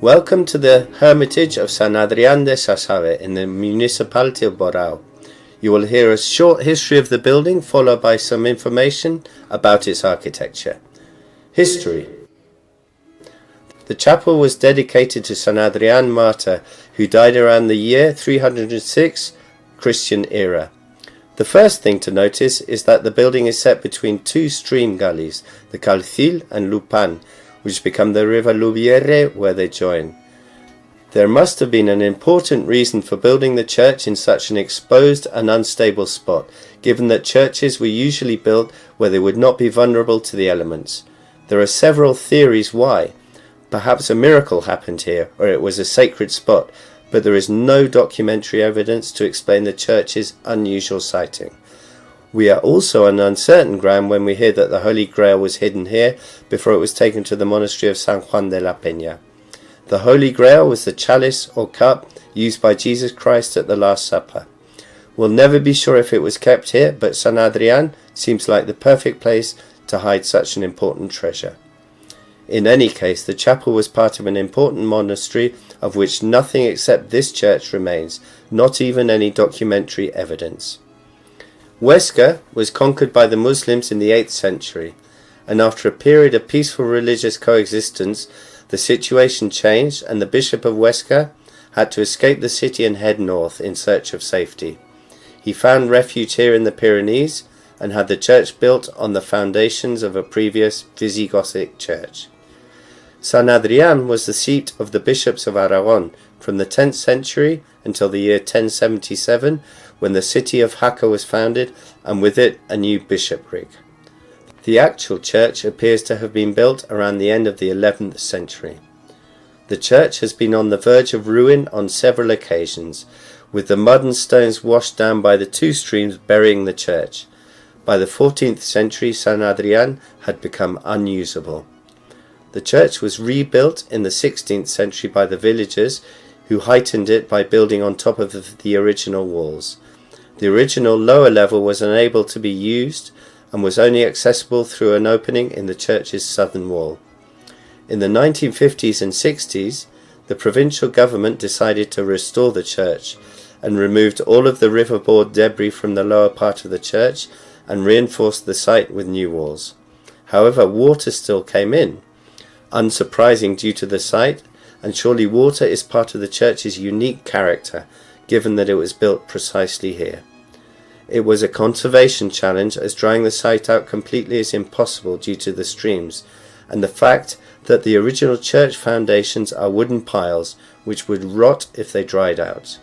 Welcome to the Hermitage of San Adrián de Sasabe in the municipality of Borau. You will hear a short history of the building followed by some information about its architecture. History. The chapel was dedicated to San Adrián martyr, who died around the year 306 Christian era. The first thing to notice is that the building is set between two stream gullies, the Calcil and Lupan, which become the river Lubiere where they join. There must have been an important reason for building the church in such an exposed and unstable spot, given that churches were usually built where they would not be vulnerable to the elements. There are several theories why. Perhaps a miracle happened here, or it was a sacred spot, but there is no documentary evidence to explain the church's unusual siting. We are also on uncertain ground when we hear that the Holy Grail was hidden here before it was taken to the monastery of San Juan de la Peña. The Holy Grail was the chalice or cup used by Jesus Christ at the Last Supper. We'll never be sure if it was kept here, but San Adrián seems like the perfect place to hide such an important treasure. In any case, the chapel was part of an important monastery of which nothing except this church remains, not even any documentary evidence. Huesca was conquered by the Muslims in the 8th century, and after a period of peaceful religious coexistence, the situation changed and the Bishop of Huesca had to escape the city and head north in search of safety. He found refuge here in the Pyrenees and had the church built on the foundations of a previous Visigothic church. San Adrián was the seat of the bishops of Aragon from the 10th century until the year 1077, when the city of Jaca was founded, and with it a new bishopric. The actual church appears to have been built around the end of the 11th century. The church has been on the verge of ruin on several occasions, with the mud and stones washed down by the two streams burying the church. By the 14th century, San Adrián had become unusable. The church was rebuilt in the 16th century by the villagers, who heightened it by building on top of the original walls. The original lower level was unable to be used and was only accessible through an opening in the church's southern wall. In the 1950s and 60s, the provincial government decided to restore the church and removed all of the riverboard debris from the lower part of the church and reinforced the site with new walls. However, water still came in, unsurprising due to the site, and surely water is part of the church's unique character, given that it was built precisely here. It was a conservation challenge, as drying the site out completely is impossible due to the streams, and the fact that the original church foundations are wooden piles, which would rot if they dried out.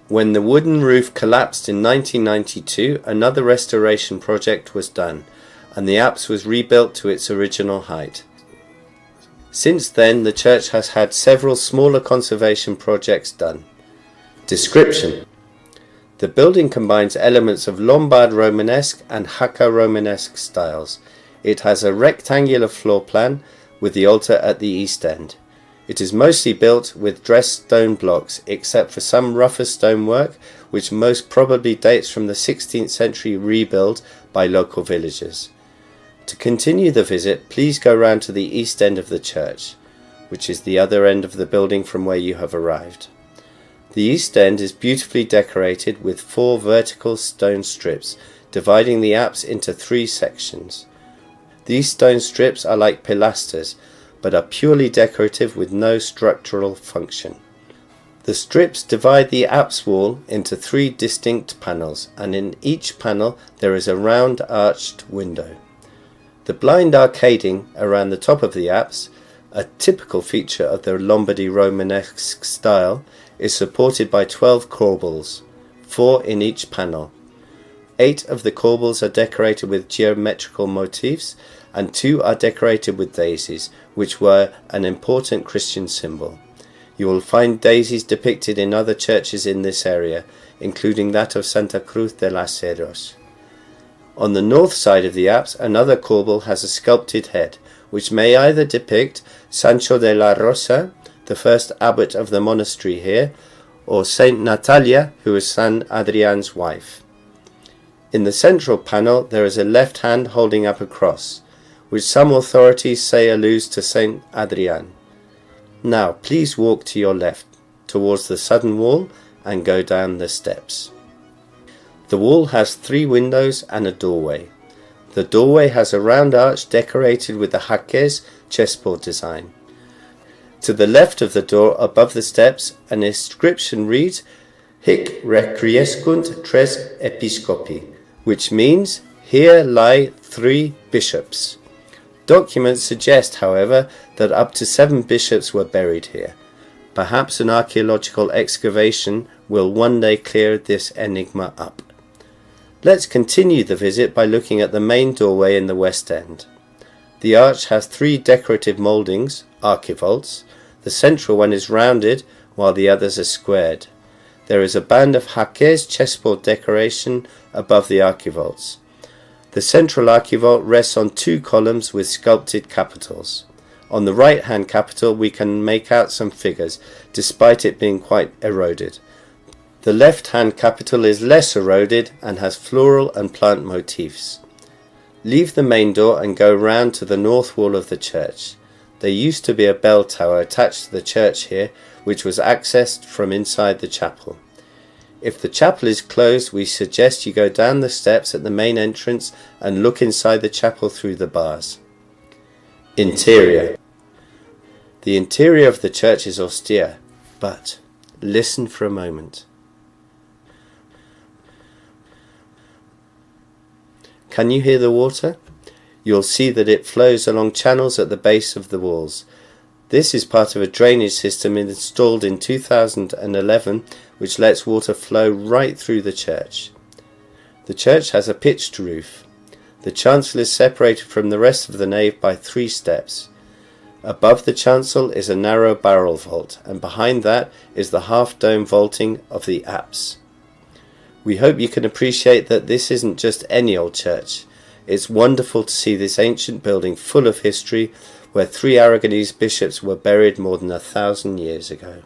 When the wooden roof collapsed in 1992, another restoration project was done, and the apse was rebuilt to its original height. Since then, the church has had several smaller conservation projects done. Description. The building combines elements of Lombard Romanesque and Jaca Romanesque styles. It has a rectangular floor plan with the altar at the east end. It is mostly built with dressed stone blocks, except for some rougher stonework, which most probably dates from the 16th century rebuild by local villagers. To continue the visit, please go round to the east end of the church, which is the other end of the building from where you have arrived. The east end is beautifully decorated with 4 vertical stone strips, dividing the apse into 3 sections. These stone strips are like pilasters, but are purely decorative with no structural function. The strips divide the apse wall into 3 distinct panels, and in each panel there is a round arched window. The blind arcading around the top of the apse, a typical feature of the Lombardy Romanesque style, is supported by 12 corbels, 4 in each panel. 8 of the corbels are decorated with geometrical motifs, and 2 are decorated with daisies, which were an important Christian symbol. You will find daisies depicted in other churches in this area, including that of Santa Cruz de las Heros. On the north side of the apse, another corbel has a sculpted head, which may either depict Sancho de la Rosa, the first abbot of the monastery here, or Saint Natalia, who is San Adrián's wife. In the central panel there is a left hand holding up a cross, which some authorities say alludes to Saint Adrián. Now please walk to your left towards the southern wall and go down the steps. The wall has 3 windows and a doorway. The doorway has a round arch decorated with the Jaques chessboard design. To the left of the door, above the steps, an inscription reads, Hic requiescunt 3 episcopi, which means, here lie 3 bishops. Documents suggest, however, that up to 7 bishops were buried here. Perhaps an archaeological excavation will one day clear this enigma up. Let's continue the visit by looking at the main doorway in the west end. The arch has 3 decorative mouldings, archivolts. The central one is rounded, while the others are squared. There is a band of Jaques chessboard decoration above the archivolts. The central archivolt rests on 2 columns with sculpted capitals. On the right-hand capital we can make out some figures, despite it being quite eroded. The left-hand capital is less eroded and has floral and plant motifs. Leave the main door and go round to the north wall of the church. There used to be a bell tower attached to the church here, which was accessed from inside the chapel. If the chapel is closed, we suggest you go down the steps at the main entrance and look inside the chapel through the bars. Interior. The interior of the church is austere, but listen for a moment. Can you hear the water? You'll see that it flows along channels at the base of the walls. This is part of a drainage system installed in 2011 which lets water flow right through the church. The church has a pitched roof. The chancel is separated from the rest of the nave by 3 steps. Above the chancel is a narrow barrel vault, and behind that is the half-dome vaulting of the apse. We hope you can appreciate that this isn't just any old church. It's wonderful to see this ancient building full of history where 3 Aragonese bishops were buried more than 1,000 years ago.